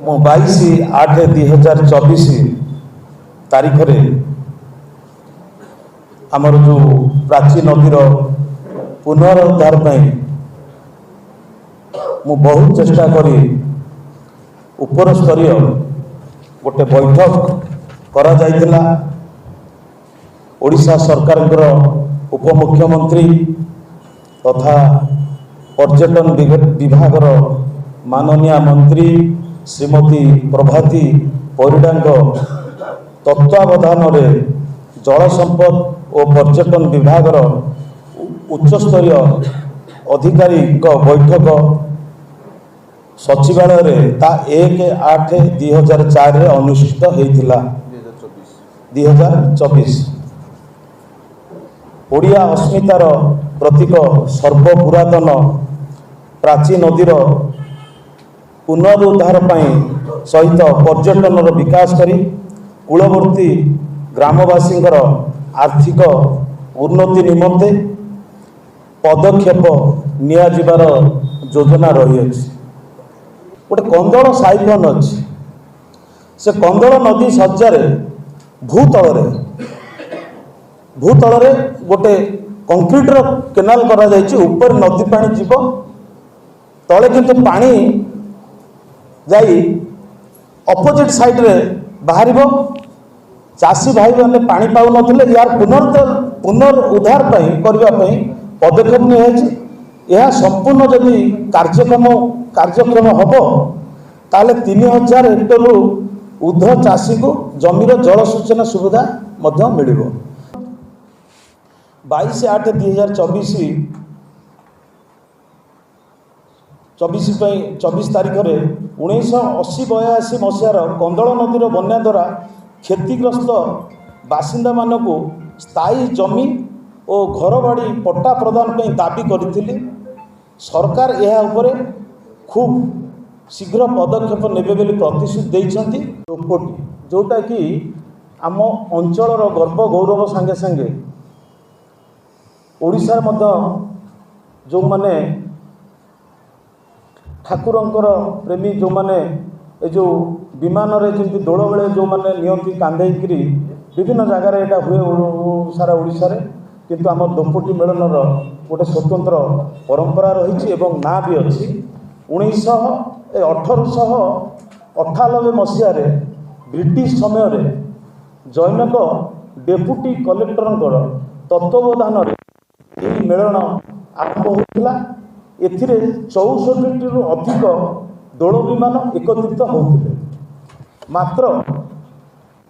ମୁଁ 22/8/2024 ତାରିଖରେ ଆମର जो प्राची नदीर पुनरुद्धार मु बहुत चेष्टा करी उपर स्तरीय गोटे बैठक करा जाइतिला। ओडिशा सरकार उपमुख्यमंत्री तथा पर्यटन विभाग माननीय मंत्री श्रीमती प्रभाती परिडा तत्वावधान जल संपद और पर्यटन विभाग उच्चस्तरीय अधिकारी बैठक सचिवालय ता 1/8/2004 अनुष्ठित होता 2024 ओडिया अस्मितार प्रतीक सर्वपुरातन प्राची नदीर पुनरुद्धार सहित पर्यटन विकास करी कूलवर्ती ग्रामवासी आर्थिक उन्नति निमंते पदक्षेप नियाजिबार योजना रही अछि। गोटे कंदल साइक्लोन अच्छी से कंदल नदी सज्जार भूतल गोटे कंक्रीटर केनाल करा जाइछि। ऊपर नदी पानी जीव तले किंतु पानी जाई अपोजिट साइड रे बाहर चाषी भाई मैंने पानी पाऊ नथिले यार पुनरुद्धार करने पदक्षेप निया संपूर्ण जदि कार्यक्रम हम ताले 3000 हेक्टर ऊर्ध्व चाषी को जमीर जलसेचन सुविधा मिल 22/8/2024 तारीख में 1980-82 मसीहार कंदल नदीर बन्या द्वारा क्षतिग्रस्त बासिंदा मानकु स्थायी जमी और घर बाड़ी पट्टा प्रदान पर दाबी करी सरकार यह उपरे खूब शीघ्र पदक्षेप नेबे बोली प्रतिश्रुति देइछंती। दोपोटी जोटा कि आम अंचलर गर्व गौरव संगे संगे ओडिशा मध्य जो माने ठाकुरंकर प्रेमी जो माने ए जो विमान रे जमी दोल बेले जो मैंने नियंती कांधेकरी विभिन्न जगार यहाँ हुए सारा ओडिशा रे किंतु आम दोपोटी मेलनर गोटे स्वतंत्र परंपरा रही ना भी अच्छी 1898 मसीह ब्रिटिश समय जैनक डेपुटी कलेक्टर तत्वावधान मेलन आरंभ होता। एथिरे 64 रु अधिक दोल विमान एकत्रित होते मात्र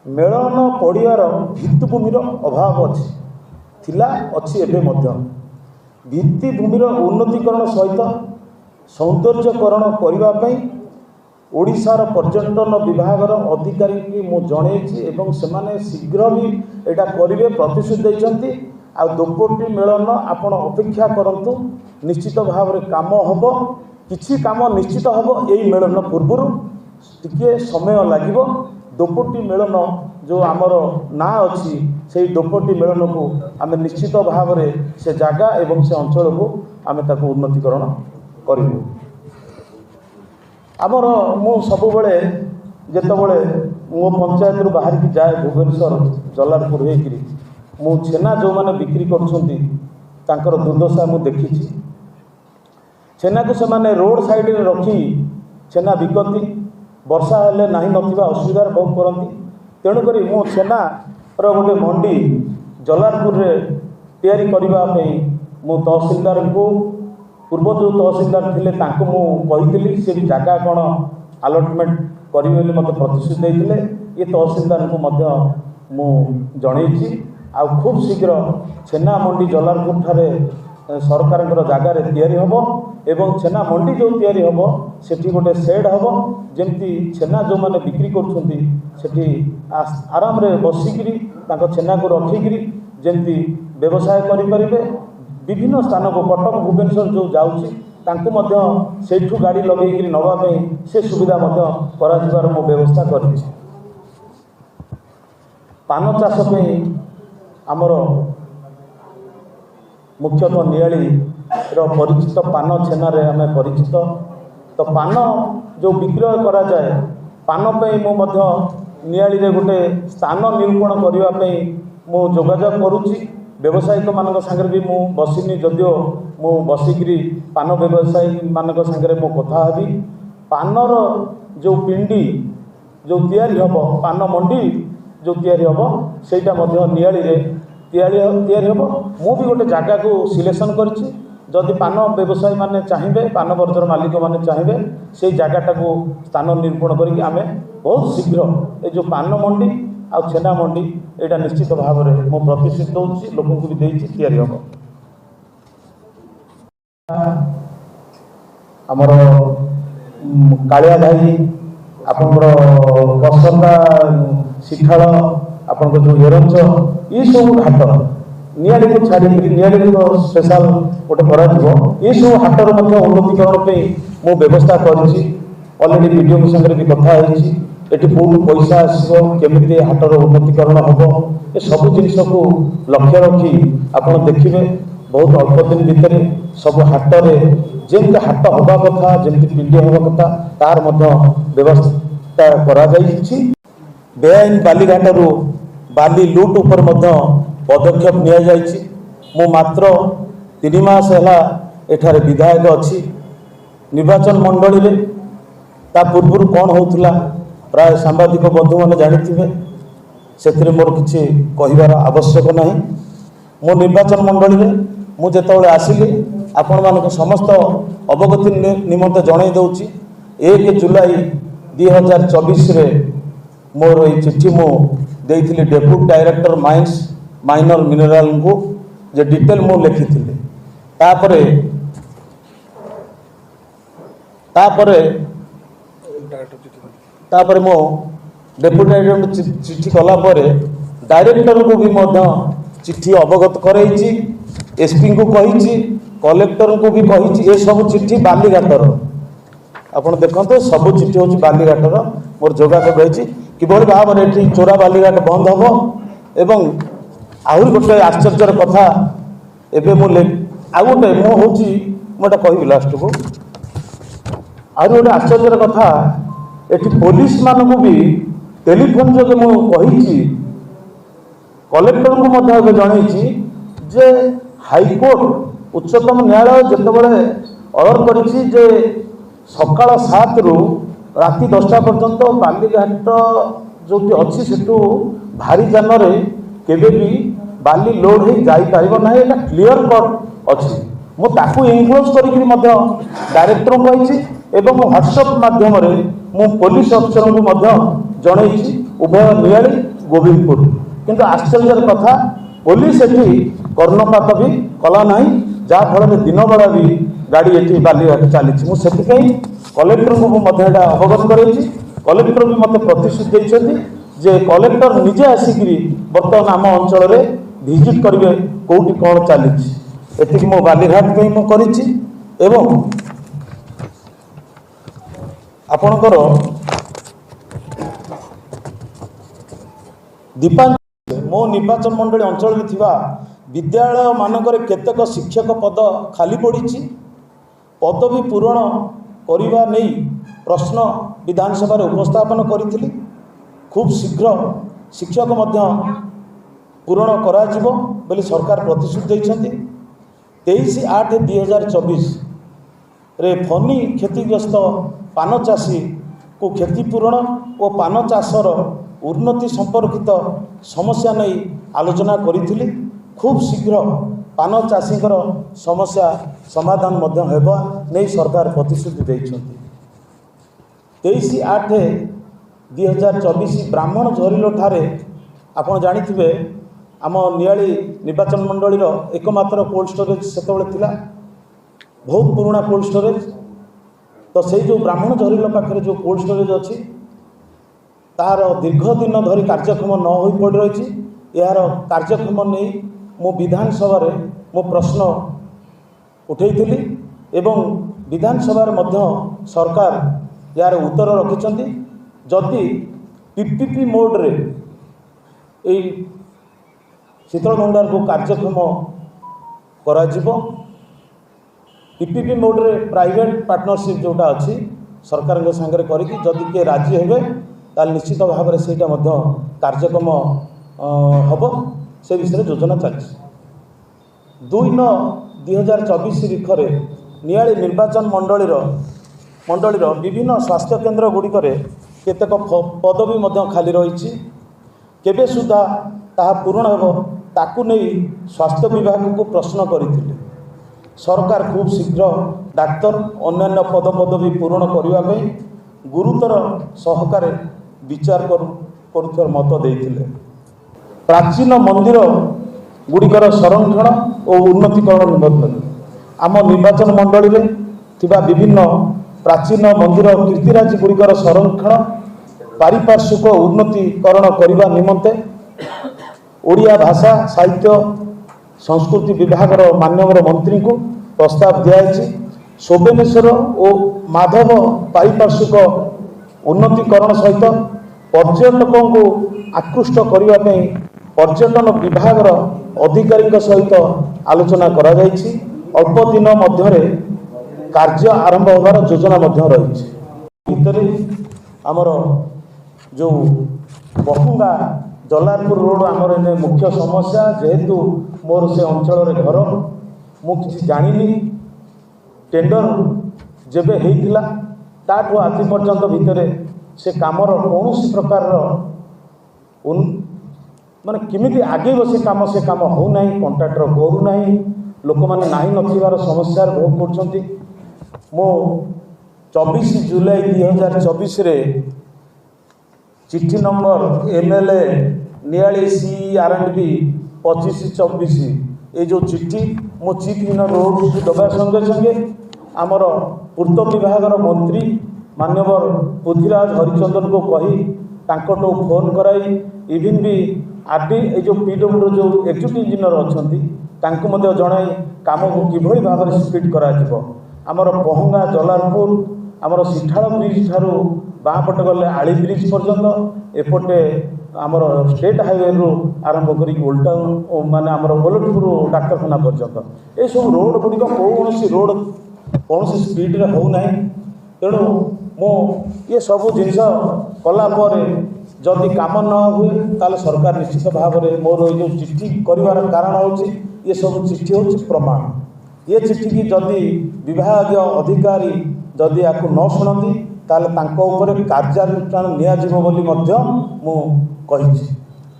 मेलन पड़ियार भित्तिभूमिर अभाव अच्छी एवं भित्तिभूमिर उन्नतीकरण सहित सौंदर्यकरण करने ओडिशार पर्यटन विभाग अधिकारी की मु जणेछि एवं सेमाने शीघ्र भी एटा करिवे प्रतिश्रुति देइछंती। आ दोपोटी मेलन आपण अपेक्षा करंतु निश्चित भाव में काम हम किछि काम निश्चित हम यही मेलन पूर्व टिके समय लागिबो। दोपोटी मेलन जो आमर ना अच्छी से दोपोटी मेलन को आम निश्चित भाव में से जगह एवं से अंचल को आम ताको उन्नतीकरण करूँ। आमर मु सब बेले जितेबले मो पंचायत रु बाहर की जाए भुवनेश्वर जलालपुर होकर मु छेना जो मैंने बिक्री कर दुर्दशा मु देखी छेना को से रोड साइड रे रखी छेना बिकती वर्षा हेले नाही नथिबा असुविधार भोग करती। तेणुक मो छेना गोटे मंडी जलालपुर रे तैयारी करने मु तहसीलदार को पूर्व जो तहसीलदार थिले तांको मु कहितली से भी जगह कौन अलटमेंट करेंगे मत प्रतिश्रुति देते ये तहसीलदार को मध्य मु जनईछि। आ खूब शीघ्र छेना मंडी जलालपुर ठारे सरकार जगार तैयारी हम एवं छेना मंडी जो तैयारी हम सेठी गोटे सेड हम जमती छेना जो मैंने बिक्री करी आराम रे बसिकी छेना को रखिकी जमती व्यवसाय करें। विभिन्न स्थान को कटक भुवनेश्वर जो जाऊँगी सेठू गाड़ी लगे नवाई से सुविधा कर व्यवस्था कर पान चाष आमर मुख्यतः नियाली परिचित पान छेना आम परिचित तो पान जो विक्रय करा जाए पान नियाली गोटे स्थान निरूपण करने मु जोगाजोग करुच्ची व्यवसायिक मान सागर भी मु बसिनी जदिओ मु बसिकी पान व्यवसायी मान सागर मो कथा हेबी पानर जो पिंडी जो तैयारी हम पान मंडी जो तैयारी हम सेटा नियाली तैयारी हम मु भी गोटे जगह को सिलेक्शन करिछि जदि पान व्यवसायी माने चाहिए पान बर्जर मालिक माने चाहिए से जगहटा को स्थान निरूपण करके आमे बहुत शीघ्र ये जो पान मंडी आ छेना मंडी यहाँ निश्चित भाव में मो प्रतिश्रुति दूसरी लोक भी देती तैयारी हम आमर कालिया घाई आपंकर कसरता शिखाल आपंकर जो एरंच ये सब घाट नियाली को छाड़ी नियाली स्पेशल गोटे कर सब हाटर उन्नतिकरण मु व्यवस्था करी अलरेडी वीडियो संगे भी कथा एटी कौट पैसा आसो केमी हाटर उन्नतिकरण हम ये सब जिन को लक्ष्य रखी आपड़ देखिए बहुत अल्प दिन भितर सब हाटरे जमी हाट हवा कथा जमी पिंडी हवा कथा तार व्यवस्था करा बेआईन बालीघाटू बाली लुट उपर पदक्षेप नि मात्र 3 मास है एठारे विधायक अच्छी निर्वाचन मंडली में ता पूर्व कौन होता प्राय सांबादिक बंधु मैंने जानी से मोर किसी कहबार आवश्यक ना मो निर्वाचन मंडली में मुझे आसिली आपण मान समस्त अवगति निमंते जन दूची 1 जुलाई 2024 मोर ये चिट्ठी मु देइथिली डेप्यूटी डायरेक्टर माइंस माइनर मिनराल को जे डिटेल मु लिखी तापरे मो डेप्यूटी डायरेक्टर चिट्ठी कला डायरेक्टर को भी चिट्ठी अवगत करैछि एसपी को कही कलेक्टर को भी कही ये सब चिट्ठी बालीघाटर आपड़ देखते सब चिट्ठी हूँ बालीघाटर मोर जोगाजोग होती किभली भाव में ये चोरा बालीघाट बंद हम एवं आहरी गोटे आश्चर्यर कथा एवं आउ गोटे मुझे कहबी लास्ट को आहरी गोटे आश्चर्यर कथा ये पुलिस मानक भी टेलीफोन जो मुझे कलेक्टर को जनई जे हाईकोर्ट उच्चतम न्यायालय जितेबाला अर्डर करिछि सकाल 7 रु राति 10टा पर्यंत बालीघाट जो अच्छी सेठू भारी जान केबे भी बाली लोड हो जापर ना ये क्लीयर कट अच्छी मुझे इनफ्लुएंस करके डायरेक्टर कही व्हाट्सएप माध्यम मु पुलिस अफिसर को जनई उभय नियाली गोविंदपुर किंतु आश्चर्य कथा पुलिस एटी कर्णपात भी कला ना जहाँफल दिन बेला भी गाड़ी ये बालीघाट चली मुझे कलेक्टर को अवगत कर कलेक्टर भी मत प्रतिश्रुति देते जे कलेक्टर निजे आसिक बर्तमान आम अंचल भिजिट करेंगे कौटी कौन चली मो बालीघाट मुझे आपणकर दीपांचल मो निर्वाचन मंडली अंचल में थिबा विद्यालय मानक केतेक शिक्षक पद खाली पड़ी पदवी पूरण करने नहीं प्रश्न विधानसभा उपस्थापन करी खूब शीघ्र शिक्षक पूरण कर सरकार प्रतिश्रुति देते 23/8/2024 रे फनी क्षतिग्रस्त पान चाषी को क्षतिपूरण और पान चाषर उन्नति संपर्कित समस्या नहीं आलोचना करी खूब शीघ्र पान चाषी समस्या समाधान नहीं सरकार प्रतिश्रुति देते 23/8/2024 ब्राह्मण झरिलो ठारे आपड़ जानी आम नियाली निर्वाचन मंडलीर एकमात्र कोल्ड स्टोरेज से बहुत पुराना कोल्ड स्टोरेज तो से जो ब्राह्मण झरिलो पाखे जो कोल्ड स्टोरेज अच्छी तार दीर्घ दिन धरी कार्यक्रम न हो पड़ रही यार कार्यक्रम नहीं मो विधानसभा मो प्रश्न उठेइथिली एवं विधानसभा सरकार यार उत्तर रखिंट जदि पीपीपी मोड रे शीतल भंडार को कार्यक्रम करा पीपीपी मोड रे प्राइवेट पार्टनरशिप जोटा अच्छी सरकार सागर करी जदि किए राजी हे ताल निश्चित भाव में सेटा कार्यक्रम हम से विषय योजना चलती 2/9/2024 तारीख में नियाली निर्वाचन मंडलीर विभिन्न स्वास्थ्य केन्द्र गुड़िक केतेक पदवी खाली रही केबे सुधा ताहा पूरण हो ताकू नहीं स्वास्थ्य विभाग को प्रश्न करते सरकार खूब शीघ्र डाक्तर अन्य पदवी पूरण करने गुरुतर सहकार विचार कर मत देते प्राचीन मंदिर गुड़िकर संरक्षण और उन्नतीकरण निमंत्रण आम निर्वाचन मंडली में थिबा विभिन्न प्राचीन मंदिर कीर्तिराजी गुड़िकर संरक्षण पारिपार्श्विक उन्नतीकरण करने निमंते ओडिया भाषा साहित्य संस्कृति विभाग माननीय मंत्री को प्रस्ताव दिखाई शोभनेश्वर और माधव पारिपार्श्विक उन्नतीकरण सहित पर्यटकों को आकृष्ट करने पर्यटन विभाग अधिकारी सहित आलोचना करा जायछि। अल्प दिन मध्य कार्य आरंभ होबार योजना रही भितर आमर जो बहुंगा जलारपुर रोड आमर एने मुख्य समस्या जेहेतु मोर से अंचल घर मुझे जानी टेंडर जेबे हेइतिला ताठू आज पर्यंत भितर से कामर कौन प्रकार माने किमिति आगे से काम हो ना कंट्राक्टर करू ना लोक मैंने नाही नथिबार समस्यार भोग करछंती मो 24 जुलाई 2024 रे चिट्ठी नंबर MLA नियाली CRNB 2524 ये जो चिट्ठी मो चीफ मिनिस्टर रोड दबा संगे संगे आमर पूर्त विभाग मंत्री माननीय पृथ्वीराज हरिचंदन को कही तांकटो फोन कराई इवन भी आरडी ये जो PW जो एक्जिक्यूटिव इंजीनियर अच्छा जनाई कम को किभली भाव में स्पीड करा आमर पहुंगा जलारपुर आमर सिठाड़ ब्रिज ठारू बाँ पटे गले आली ब्रिज पर्यंत एपटे आमर स्टेट हाईवे रु आरंभ कर ओल्ड टाउन माने आमर ओलटपुर डाक्तरखाना पर्यंत ये सब रोड गुड़िक कौन रोड कौन स्पीड रे हो ना तेणु मो ये सब जिनस कलापर जदि काम न हुए ताले सरकार निश्चित भाव में मोर जो चिट्ठी कर कारण हो ये सब चिट्ठी हूँ प्रमाण ये चिट्ठी की जदि विभाग अधिकारी जदि या न शुणती ताले तांको ऊपर कार्यानुष्ठान नि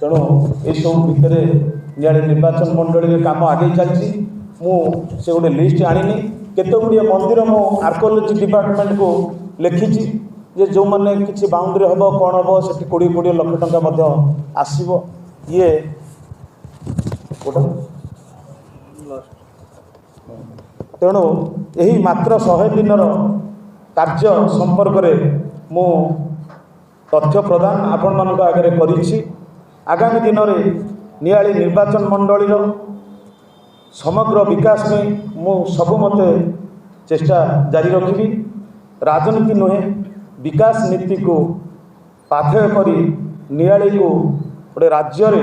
तेणु ये भितर नियाली निर्वाचन मंडली में काम आगे चलती से गोटे लिस्ट आनी केते गुड़िए मंदिर मो आर्कोलॉजी डिपार्टमेंट को लिखी जे जो मैंने किसी बाउंड्री हम कौन हम से 20-20 लाख टंका आसव ये तेणु यही मात्र 100 दिन कार्य संपर्क में मु तथ्य प्रदान आपण मान आगे करी आगामी दिन में नियाली निर्वाचन मंडलीर समग्र विकास में मु सब मते चेष्टा जारी रखी राजनीति नुहे विकास नीति को पाथेय करी नियाली को गोटे राज्य रे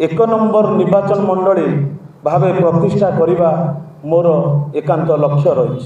1 नंबर निर्वाचन मंडली भावे प्रतिष्ठा करिबा मोर एकांत लक्ष्य रही।